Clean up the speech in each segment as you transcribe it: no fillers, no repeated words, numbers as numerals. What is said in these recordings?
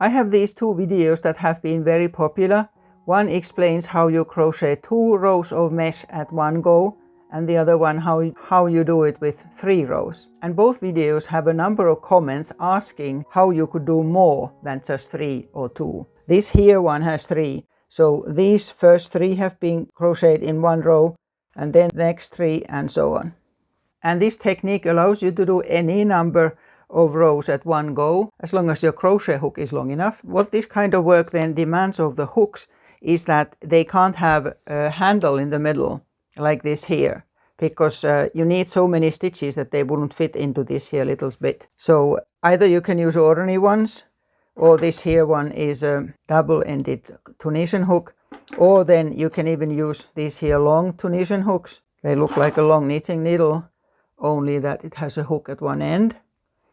I have these two videos that have been very popular. One explains how you crochet 2 rows of mesh at one go, and the other one how you do it with 3 rows. And both videos have a number of comments asking how you could do more than just 3 or 2. This here one has 3. So these first 3 have been crocheted in one row, and then next 3 and so on. And this technique allows you to do any number of rows at one go, as long as your crochet hook is long enough. What this kind of work then demands of the hooks is that they can't have a handle in the middle, like this here, because you need so many stitches that they wouldn't fit into this here little bit. So either you can use ordinary ones, or this here one is a double-ended Tunisian hook, or then you can even use these here long Tunisian hooks. They look like a long knitting needle, only that it has a hook at one end.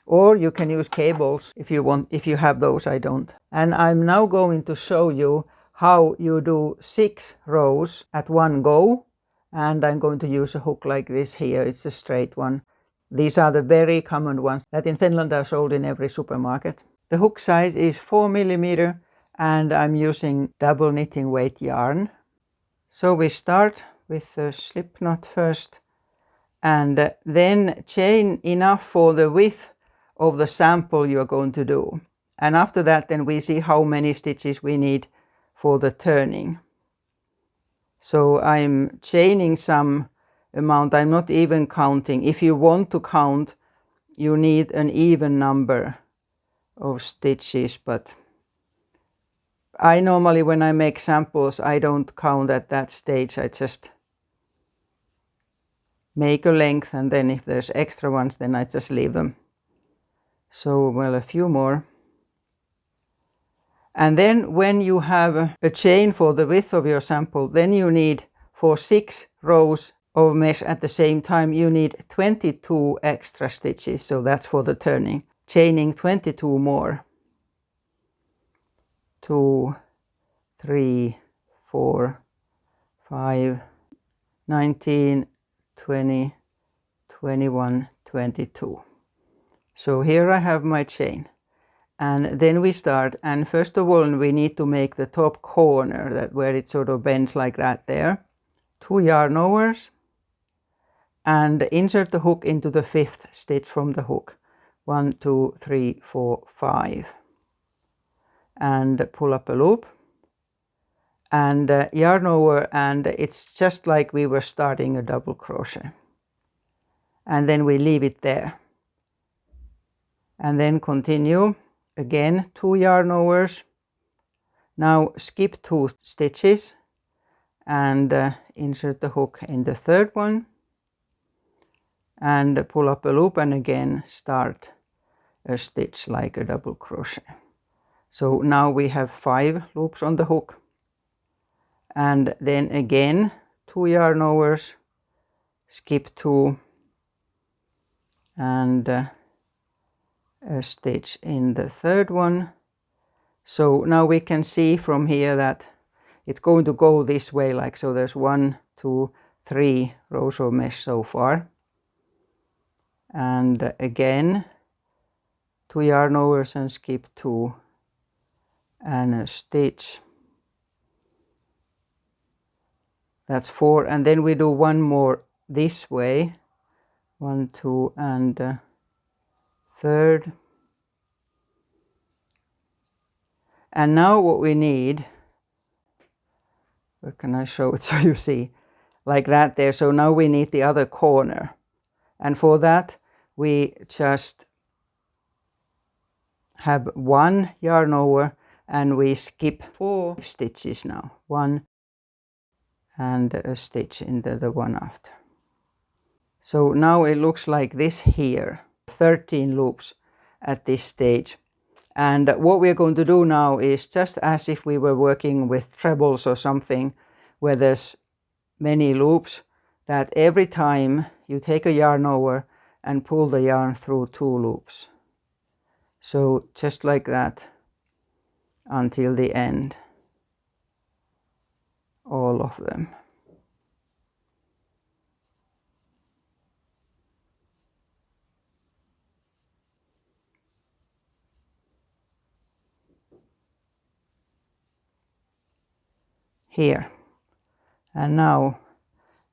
Or you can use cables if you want, if you have those. I don't. And I'm now going to show you how you do 6 rows at one go, and I'm going to use a hook like this here. It's a straight one. These are the very common ones that in Finland are sold in every supermarket. The hook size is 4 millimeter, and I'm using double knitting weight yarn. So we start with the slip knot first, and then chain enough for the width of the sample you are going to do. And after that, then we see how many stitches we need for the turning. So I'm chaining some amount. I'm not even counting. If you want to count, you need an even number of stitches, but I normally, when I make samples, I don't count at that stage. I just make a length, and then if there's extra ones, then I just leave them. So, well, a few more. And then when you have a chain for the width of your sample, then you need, for 6 rows of mesh at the same time, you need 22 extra stitches. So that's for the turning. Chaining 22 more. 2, 3, 4, 5, 19, 20, 21, 22. So here I have my chain. And then we start, and first of all we need to make the top corner, that where it sort of bends like that there. 2 yarn overs, and insert the hook into the 5th stitch from the hook. 1, 2, 3, 4, 5. And pull up a loop, and yarn over, and it's just like we were starting a double crochet. And then we leave it there. And then continue. Again, 2 yarn overs. Now skip 2 stitches and insert the hook in the 3rd one, and pull up a loop, and again start a stitch like a double crochet. So now we have 5 loops on the hook, and then again 2 yarn overs, skip 2, and a stitch in the 3rd one. So now we can see from here that it's going to go this way, like so. There's 1, 2, 3 rows of mesh so far. And again 2 yarn overs and skip 2, and a stitch. That's 4, and then we do 1 more this way. 1, 2, and 3rd. And now what we need, where can I show it so you see, like that there. So now we need the other corner, and for that we just have 1 yarn over, and we skip 4 stitches now. 1 and a stitch in the one after. So now it looks like this here. 13 loops at this stage. And what we're going to do now is just as if we were working with trebles or something where there's many loops, that every time you take a yarn over and pull the yarn through 2 loops. So just like that until the end, all of them. here. And now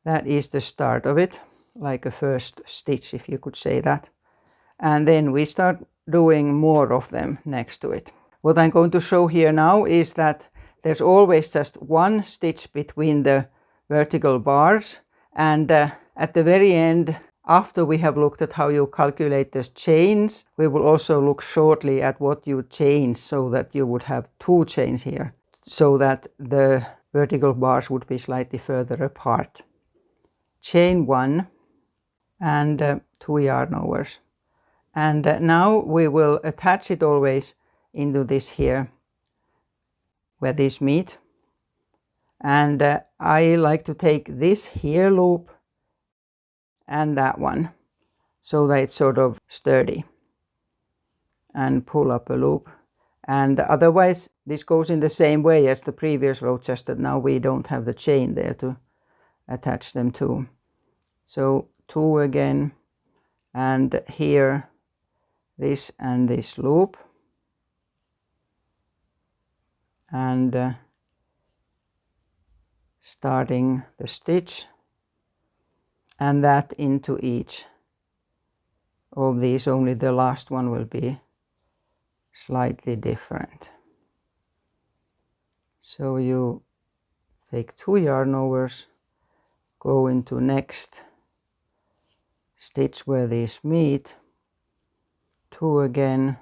that is the start of it, like a first stitch, if you could say that. And then we start doing more of them next to it. What I'm going to show here now is that there's always just one stitch between the vertical bars, and at the very end, after we have looked at how you calculate the chains, we will also look shortly at what you change so that you would have 2 chains here, so that the vertical bars would be slightly further apart. Chain 1 and 2 yarn overs. And now we will attach it always into this here, where these meet. And I like to take this here loop and that one, so that it's sort of sturdy, and pull up a loop. And otherwise this goes in the same way as the previous row, just that now we don't have the chain there to attach them to. So 2 again, and here this and this loop, and starting the stitch, and that into each of these. Only the last one will be slightly different. So you take 2 yarn overs, go into next stitch where these meet, 2 again,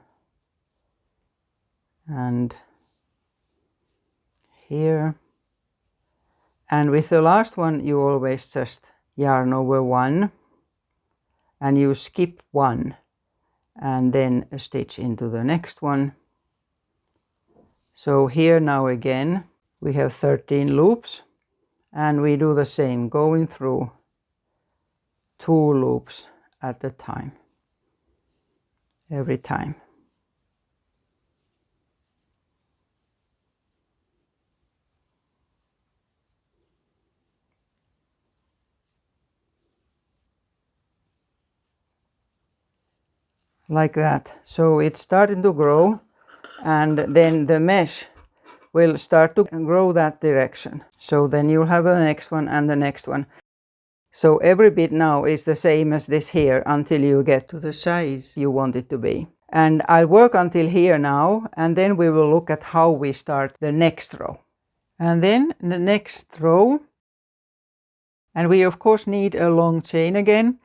and here. And with the last one you always just yarn over 1, and you skip 1 and then a stitch into the next one. So here now again we have 13 loops, and we do the same, going through 2 loops at a time, every time. Like that. So it's starting to grow, and then the mesh will start to grow that direction. So then you'll have the next one and the next one. So every bit now is the same as this here until you get to the size you want it to be. And I'll work until here now, and then we will look at how we start the next row. And then the next row, and we of course need a long chain again.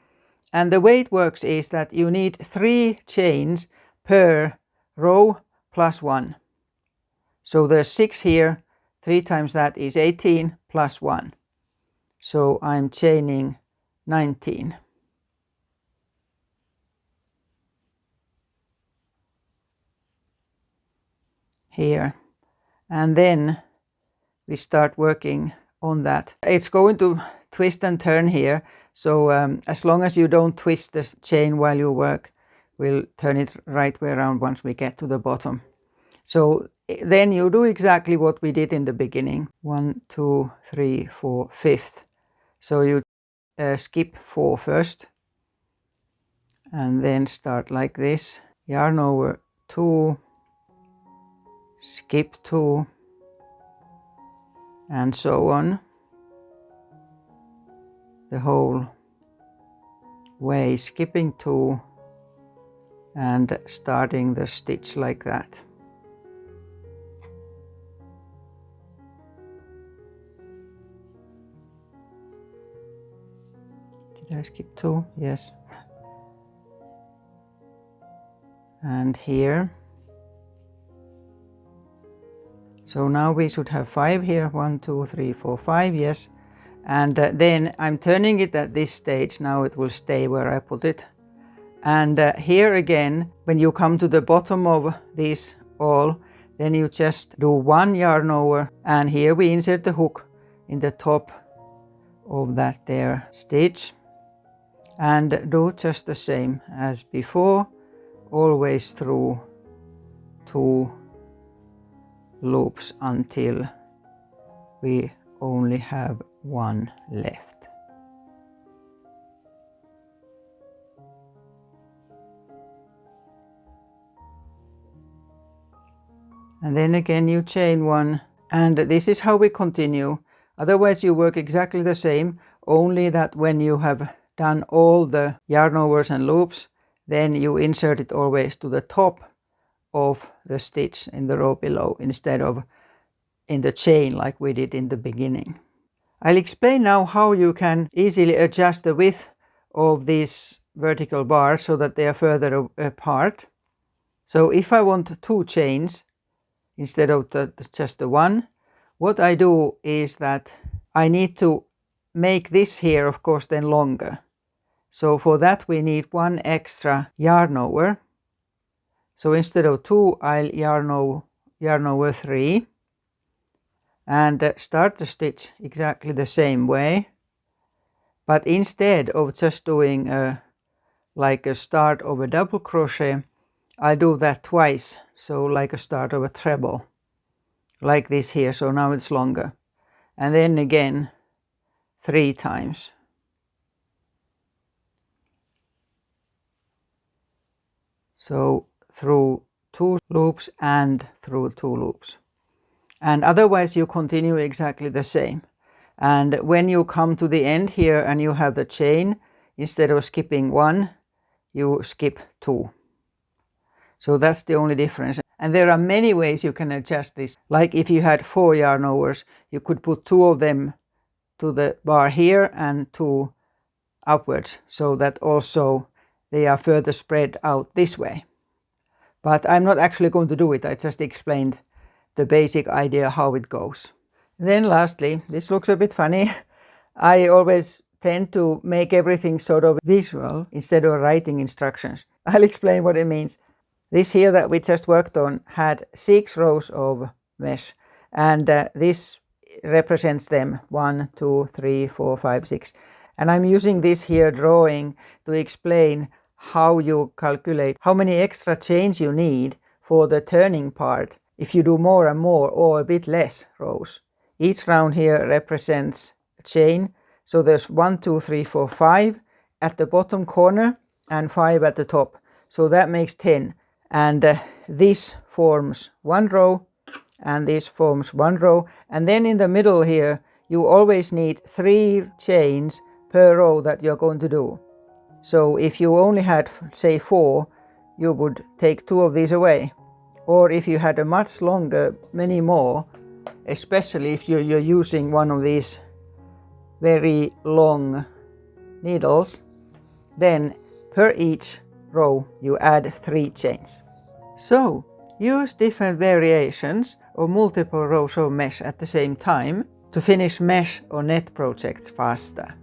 And the way it works is that you need 3 chains per row plus 1. So there's 6 here, 3 times that is 18 plus 1. So I'm chaining 19. Here. And then we start working on that. It's going to twist and turn here. So as long as you don't twist the chain while you work, we'll turn it right way around once we get to the bottom. So then you do exactly what we did in the beginning. 1, 2, 3, 4, 5th. So you skip 4 first, and then start like this. Yarn over 2, skip 2, and so on. The whole way, skipping 2 and starting the stitch like that. Did I skip 2? Yes. And here. So now we should have 5 here. 1, 2, 3, 4, 5. Yes. And then I'm turning it at this stage. Now it will stay where I put it. And here again, when you come to the bottom of these all, then you just do 1 yarn over, and here we insert the hook in the top of that there stitch, and do just the same as before, always through 2 loops until we only have 1 left. And then again you chain 1 And this is how we continue. Otherwise you work exactly the same, only that when you have done all the yarn overs and loops, then you insert it always to the top of the stitch in the row below instead of in the chain like we did in the beginning. I'll explain now how you can easily adjust the width of these vertical bars so that they are further apart. So if I want 2 chains instead of just the one, what I do is that I need to make this here, of course, then longer. So for that we need 1 extra yarn over. So instead of 2, I'll yarn over 3 and start the stitch exactly the same way. But instead of just doing like a start of a double crochet, I do that twice. So like a start of a treble, like this here. So now it's longer. And then again 3 times. So through 2 loops and through 2 loops. And otherwise you continue exactly the same. And when you come to the end here and you have the chain, instead of skipping 1, you skip 2. So that's the only difference. And there are many ways you can adjust this. Like if you had 4 yarn overs, you could put 2 of them to the bar here and 2 upwards, so that also they are further spread out this way. But I'm not actually going to do it. I just explained the basic idea how it goes. Then lastly, this looks a bit funny. I always tend to make everything sort of visual instead of writing instructions. I'll explain what it means. This here that we just worked on had 6 rows of mesh, and this represents them 1, 2, 3, 4, 5, 6. And I'm using this here drawing to explain how you calculate how many extra chains you need for the turning part if you do more and more or a bit less rows. Each round here represents a chain. So there's 1, 2, 3, 4, 5 at the bottom corner and 5 at the top. So that makes 10. And this forms 1 row and this forms 1 row. And then in the middle here, you always need 3 chains per row that you're going to do. So if you only had, say, 4, you would take 2 of these away. Or if you had a much longer, many more, especially if you're using one of these very long needles, then per each row you add 3 chains. So use different variations of multiple rows of mesh at the same time to finish mesh or net projects faster.